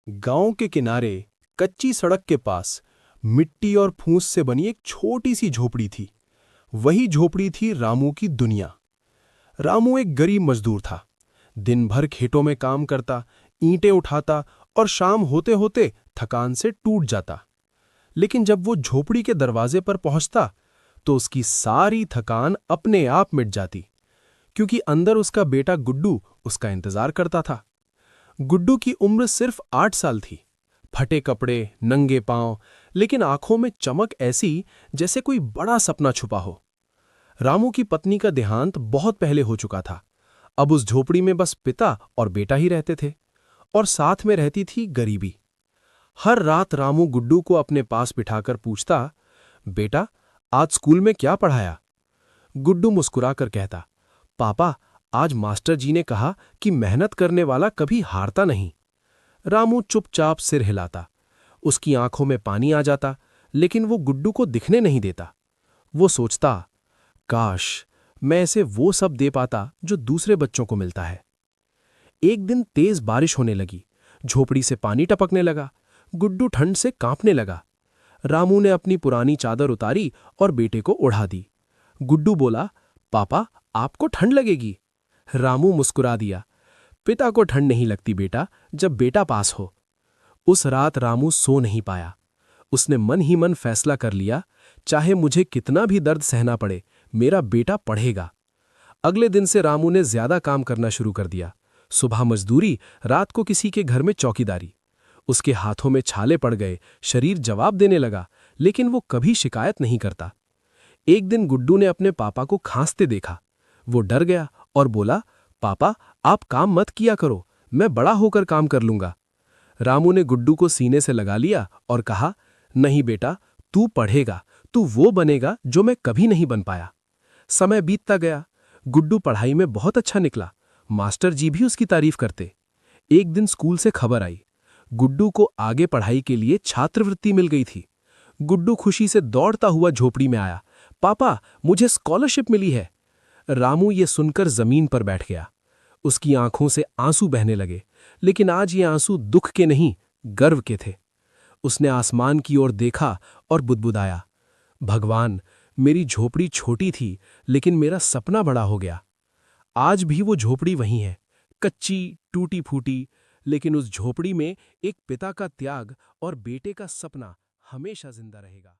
गांव के किनारे कच्ची सड़क के पास मिट्टी और फूस से बनी एक छोटी सी झोपड़ी थी। वही झोपड़ी थी रामू की दुनिया। रामू एक गरीब मजदूर था। दिन भर खेतों में काम करता, ईंटें उठाता और शाम होते होते थकान से टूट जाता। लेकिन जब वो झोपड़ी के दरवाजे पर पहुंचता तो उसकी सारी थकान अपने आप मिट जाती, क्योंकि अंदर उसका बेटा गुड्डू उसका इंतजार करता था। गुड्डू की उम्र सिर्फ 8 साल थी। फटे कपड़े, नंगे पांव, लेकिन आंखों में चमक ऐसी जैसे कोई बड़ा सपना छुपा हो। रामू की पत्नी का देहांत बहुत पहले हो चुका था। अब उस झोपड़ी में बस पिता और बेटा ही रहते थे, और साथ में रहती थी गरीबी। हर रात रामू गुड्डू को अपने पास बिठाकर पूछता, बेटा, आज स्कूल में क्या पढ़ाया? गुड्डू मुस्कुराकर कहता, पापा, आज मास्टर जी ने कहा कि मेहनत करने वाला कभी हारता नहीं। रामू चुपचाप सिर हिलाता। उसकी आंखों में पानी आ जाता, लेकिन वो गुड्डू को दिखने नहीं देता। वो सोचता, काश मैं ऐसे वो सब दे पाता जो दूसरे बच्चों को मिलता है। एक दिन तेज बारिश होने लगी। झोपड़ी से पानी टपकने लगा। गुड्डू ठंड से कांपने लगा। रामू ने अपनी पुरानी चादर उतारी और बेटे को ओढ़ा दी। गुड्डू बोला, पापा, आपको ठंड लगेगी। रामू मुस्कुरा दिया, पिता को ठंड नहीं लगती बेटा, जब बेटा पास हो। उस रात रामू सो नहीं पाया। उसने मन ही मन फैसला कर लिया, चाहे मुझे कितना भी दर्द सहना पड़े, मेरा बेटा पढ़ेगा। अगले दिन से रामू ने ज्यादा काम करना शुरू कर दिया। सुबह मजदूरी, रात को किसी के घर में चौकीदारी। उसके हाथों में छाले पड़ गए, शरीर जवाब देने लगा, लेकिन वो कभी शिकायत नहीं करता। एक दिन गुड्डू ने अपने पापा को खांसते देखा। वो डर गया और बोला, पापा, आप काम मत किया करो, मैं बड़ा होकर काम कर लूंगा। रामू ने गुड्डू को सीने से लगा लिया और कहा, नहीं बेटा, तू पढ़ेगा, तू वो बनेगा जो मैं कभी नहीं बन पाया। समय बीतता गया। गुड्डू पढ़ाई में बहुत अच्छा निकला। मास्टर जी भी उसकी तारीफ करते। एक दिन स्कूल से खबर आई, गुड्डू को आगे पढ़ाई के लिए छात्रवृत्ति मिल गई थी। गुड्डू खुशी से दौड़ता हुआ झोपड़ी में आया, पापा, मुझे स्कॉलरशिप मिली है। रामू ये सुनकर जमीन पर बैठ गया। उसकी आंखों से आंसू बहने लगे, लेकिन आज ये आंसू दुख के नहीं, गर्व के थे। उसने आसमान की ओर देखा और बुदबुदाया, भगवान, मेरी झोपड़ी छोटी थी, लेकिन मेरा सपना बड़ा हो गया। आज भी वो झोपड़ी वहीं है, कच्ची, टूटी फूटी, लेकिन उस झोपड़ी में एक पिता का त्याग और बेटे का सपना हमेशा जिंदा रहेगा।